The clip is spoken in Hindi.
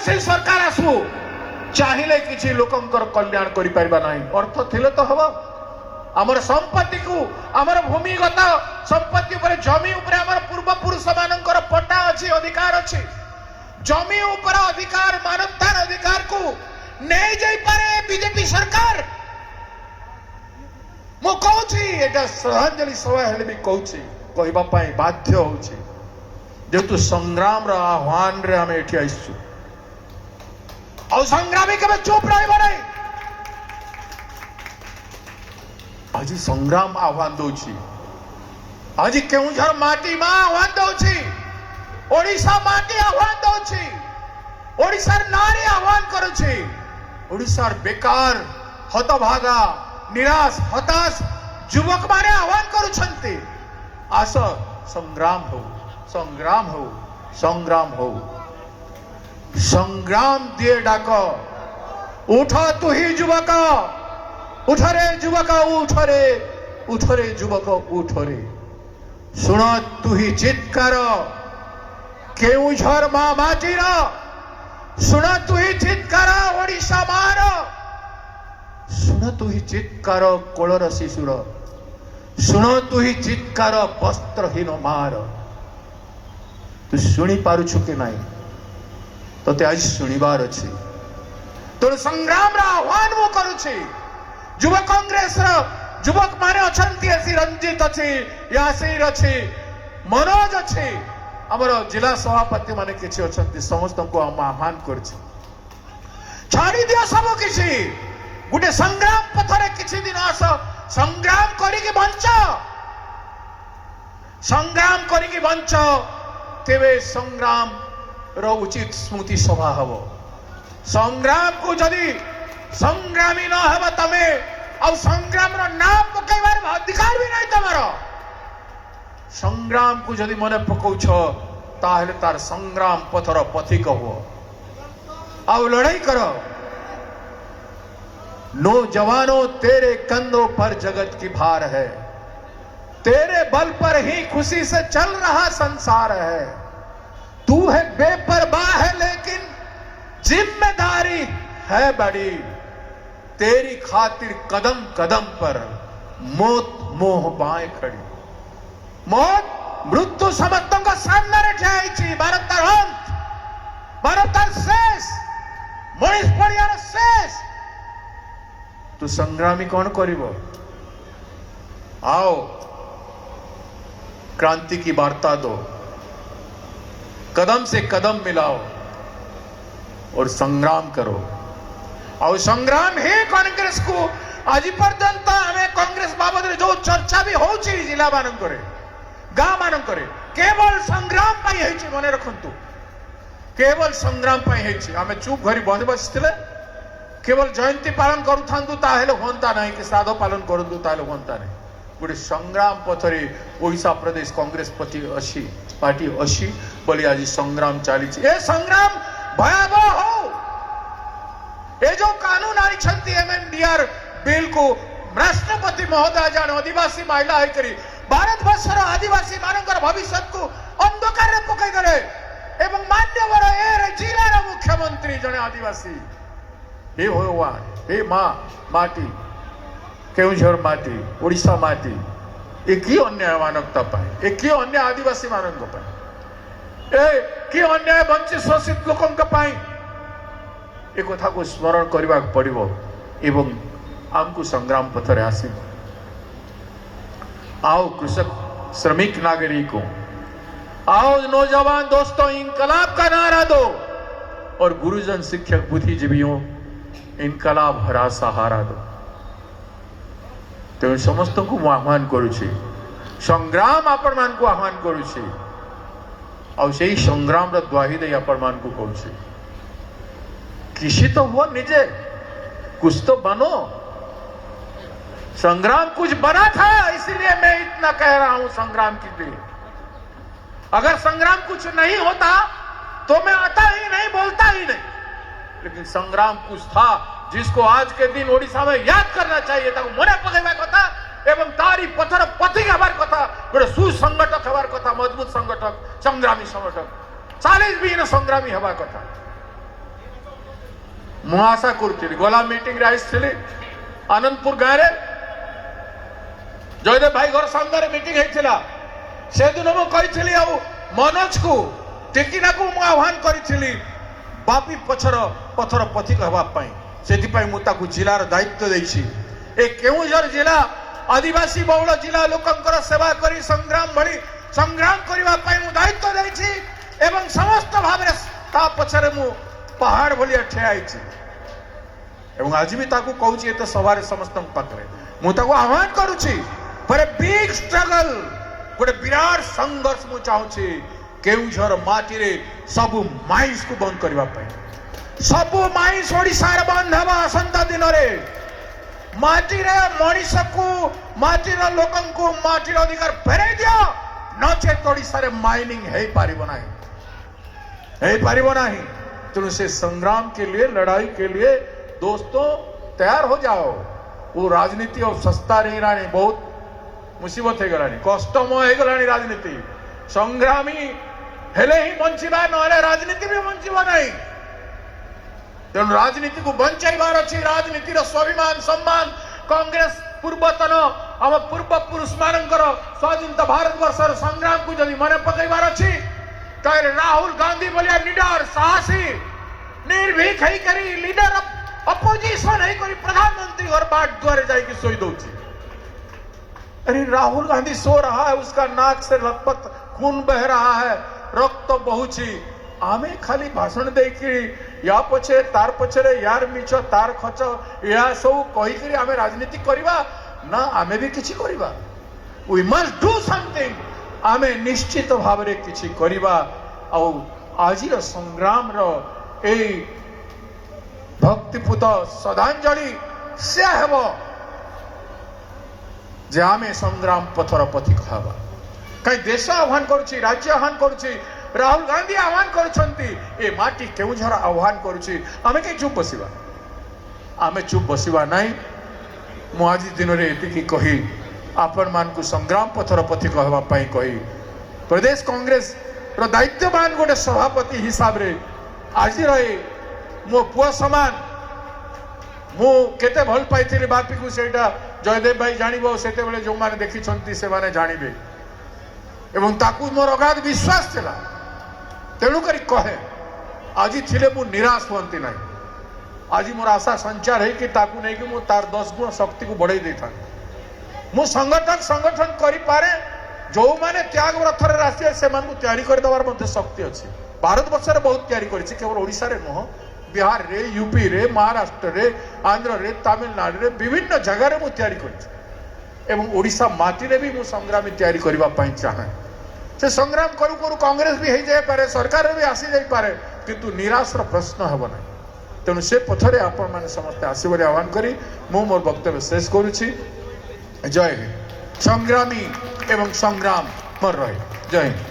से सरकार आसू चाहिए किसी लोकंकर कल्याण करि परिबा नाही अर्थ थिले तो हबो आमर संपत्ति को आमर भूमिगत संपत्ति ऊपर जमी ऊपर आमर पूर्व पुरुष मानकर पट्टा अछि अधिकार अछि जमी ऊपर अधिकार मानवतार अधिकार को नहीं जाई पारे बीजेपी सरकार मो कहूची एटा श्रद्धांजलि सभा हेले भी कहूची कहबा पई बाध्य होची जेतु संग्राम रा आह्वान रे हम एठी आइछु और संग्रामी के चुप रहिबो नहीं आज संग्राम आह्वान दौची आज केउझर माटी मा आह्वान दौची ओडिशा माटी आह्वान दौची ओडिशार नारी आह्वान करुची ओडिशार बेकार हतभागा निराश हताश युवक माने आह्वान करुछंती आस संग्राम हो संग्राम हो संग्राम हो संग्राम दिए डाक उठ तू ही युवक उठ रे युवक उठ रे युवक उठ रे सुन तू ही चित्कार केउझर मा माटीर सुन तू ही चित्कार ओडिशा मार सुन तू ही चित्कार कोलर शिशुर सुन तू ही चित्कार वस्त्रहीन मार तू शुणी पारुछु कि नहीं तो आज शुणिबार अच्छी तो संग्राम आह्वान मु करुछि युवा कांग्रेस युवक माने अछंती ऐसी रंजित अच्छी यासीर अच्छी मनोज अच्छी हमर जिला सभापति माने किछि अछंती समस्त को हम आह्वान करछि छाड़ी दियो सब किछि गुटे संग्राम पथरे किछि दिन आस संग्राम करिके बंच संग्राम करिके बंच तेबे संग्राम रो उचित स्मृति सभा हबो संग्राम को जदि संग्रामी न हबो तमे और संग्राम रो नाम पकेबार अधिकार भी नहीं तमरो संग्राम को जदि मने पकौछ ताहले तार संग्राम पथर पथिक हो और लड़ाई करो नौजवानों तेरे कंधों पर जगत की भार है तेरे बल पर ही खुशी से चल रहा संसार है तू है बेपरवाह है लेकिन जिम्मेदारी है बड़ी तेरी खातिर कदम कदम पर मौत मोह बाएं खड़ी मौत मृत्यु समस्त का सामने रखी भारतार अंत भारतार शेष मनीष पड़ियार शेष तू संग्रामी कौन करिबो आओ क्रांति की वार्ता दो कदम से कदम मिलाओ और संग्राम करो और संग्राम ही कांग्रेस को आज पर्यंत हमें कांग्रेस बाबद जो चर्चा भी होची जिला मानकरे गाँ मानकरे केवल संग्राम पाई हेची मने रखंतु केवल संग्राम पाई हेची हमें चुप घरी बंद बसथिले केवल जयंती पालन करूथांतु ताहेले होंता नहीं कि श्राद्ध पालन करंतु ताहेले होंता नहीं गोटे संग्राम पथरे ओडिशा प्रदेश कांग्रेस पार्टी अशी बोली आज संग्राम चली ए संग्राम भयावह हो ए जो कानून आनी एमएनडीआर बिल को राष्ट्रपति महोदय जान आदिवासी महिला है भारत वर्षर आदिवासी मानकर भविष्य को अंधकार पकई देले एवं मान्यवर ए जिलार मुख्यमंत्री जने आदिवासी हे भगवान हे माँ माटी केउझर माटी ओडिशा माटी ए कि अन्याय मानवता पाए ए कि अन्याय आदिवासी मानक पाए ए कि अन्याय वंचित शोषित लोकंक पाए ए कथा को स्मरण करबा पड़िबो एवं आमको संग्राम पथरे आसीबो आओ कृषक श्रमिक नागरिकों आओ नौजवान दोस्तों इनकलाब का नारा दो और गुरुजन शिक्षक बुद्धिजीवियों इनकलाब हरा सहारा दो तेणु समस्त को आह्वान करुछि संग्राम आपण मान को आह्वान करुछि और से संग्राम द्वाही दे आपण मान को कहूछि किसी तो हुआ निजे कुछ तो बनो संग्राम कुछ बना था इसलिए मैं इतना कह रहा हूं संग्राम के लिए अगर संग्राम कुछ नहीं होता तो मैं आता ही नहीं बोलता ही नहीं लेकिन संग्राम कुछ था जिसको आज के दिन ओडिशा में याद करना चाहिए था मने पकेबा कथा एवं तारी पथर पथिक हबार कथा गोटे सुसंगठक हबार कथा मजबूत संगठक संग्रामी संगठक 40 भी संग्रामी हवा कथा ମୁଁ ଆଶା କରୁଥିଲି ଗଲା ମିଟିଂରେ ଆସିଥିଲି ଆନନ୍ଦପୁର ଗାଁରେ ଜୟଦେବ ଭାଇ ଘର ସାଙ୍ଗରେ ମିଟିଂ ହେଇଥିଲା ସେଦିନ ମୁଁ କହିଥିଲି ଆଉ ମନୋଜକୁ ଟିକିନାକୁ ମୁଁ ଆହ୍ୱାନ କରିଥିଲି ବାପି ପଥର ପଥିକ ହେବା ପାଇଁ ସେଥିପାଇଁ ମୁଁ ତାକୁ ଜିଲ୍ଲାର ଦାୟିତ୍ୱ ଦେଇଛି ଏ କେଉଁଝର ଜିଲ୍ଲା आदिवासी बहुल जिला लोकंकर सेवा करी संग्राम भली संग्राम करबा पई मु दायित्व देछि एवं समस्त भाबरे ता पछरे मु पहाड़ भली ठे आइछि एवं आज भी ताकू कहूछि एत सवारे समस्त पाखरे मु ताकू आह्वान करूछि फॉर ए बिग स्ट्रगल गोटे विराट संघर्ष मु चाहूछि केउझर माटी रे सब माइंस को बंद करबा पई सब माइंस ओडिसा रे बंद हवा असंता दिन रे माटी रे मनीष को माटी रे लोकन को माटी रे अधिकार फेरे दियो नचे ओडिसा रे माइनिंग हे पारिबो नाही तेणु से संग्राम के लिए लड़ाई के लिए दोस्तों तैयार हो जाओ वो राजनीति और सस्ता नहीं रानी बहुत मुसीबत है गलानी कष्टमय है गलानी राजनीति संग्रामी हेले ही बंचिबा नले राजनीति भी बंचिबा नहीं तेणु राजनीति को बंचाइबार अच्छी राजनीतिर स्वाभिमान सम्मान कांग्रेस पूर्वतन आम पूर्व पुरुष मानकर स्वाधीनता भारत वर्षर संग्राम को जदि मन पकईबार अच्छी ताले राहुल गांधी बोलिया लीडर साहसी निर्भीक है करी लीडर अपोजिशन है करी प्रधानमंत्री और बाट द्वारे जाके सोई दउची अरे राहुल गांधी सो रहा है उसका नाक से लथपथ खून बह रहा है रक्त बहुची आमे खाली भाषण देकी या पछे तार पछरे यार मिछ तार खच या सब कही करी आमे राजनीति करिबा ना आमे भी किछि करिबा वी मस्ट डू समथिंग आमे निश्चित भावरे किछि करिबा आ आजिर संग्राम रो ए भक्तिपूत श्रद्धांजलि से हेबो जे आमे संग्राम पथर पथिक हबा कई देश आह्वान करूछि राज्य आह्वान करूछि राहुल गांधी आह्वान करुछंती ए माटी केउझर आह्वान करुछि आमे के चुप बसिबा आमे चुप बसिबा नाही मु आज दिन रे एतिकी कही आपण मान को संग्राम पथर पथिक हेबा पई कही प्रदेश कांग्रेस रो दायित्ववान गोटे सभापति हिसाब रे आज रहे मो पुआ समान मु केते भल पाइथिली बापी को सेटा जयदेव भाई जानिबो सेते बेले जो माने देखि छंती से माने जानिबे एवं ताकू मोर अगाध विश्वास थिला तेणु करी कहे आज थिले मु निराश होंती नहीं आज मोर आशा संचार है कि ताकू नहीं कि मु तार 10 गुण शक्ति को बढ़ाई देता मु संगठन करि पारे जो माने त्याग व्रत रे राष्ट्रीय से मान को तैयारी कर दवार मध्य शक्ति अछि भारत वर्ष रे बहुत तैयारी करिछि केवल ओडिसा रे नह बिहार रे यूपी रे महाराष्ट्र रे आंध्र रे तमिलनाडु रे विभिन्न जगह रे मु तैयारी करिछि एवं ओडिसा माटी रे भी मु संग्रामी तैयारी करबा पई चाहे से संग्राम करू करू कांग्रेस भी हो जाए पारे सरकार भी आसी जाई पारे किंतु निराश रो प्रश्न हेबो ना तेणु से पथरे आपण माने समस्त आसीबरे आह्वान करी मु मोर वक्तव्य शेष करूछि जय हिंद संग्रामी एवं संग्राम मर रहे जय हिंद।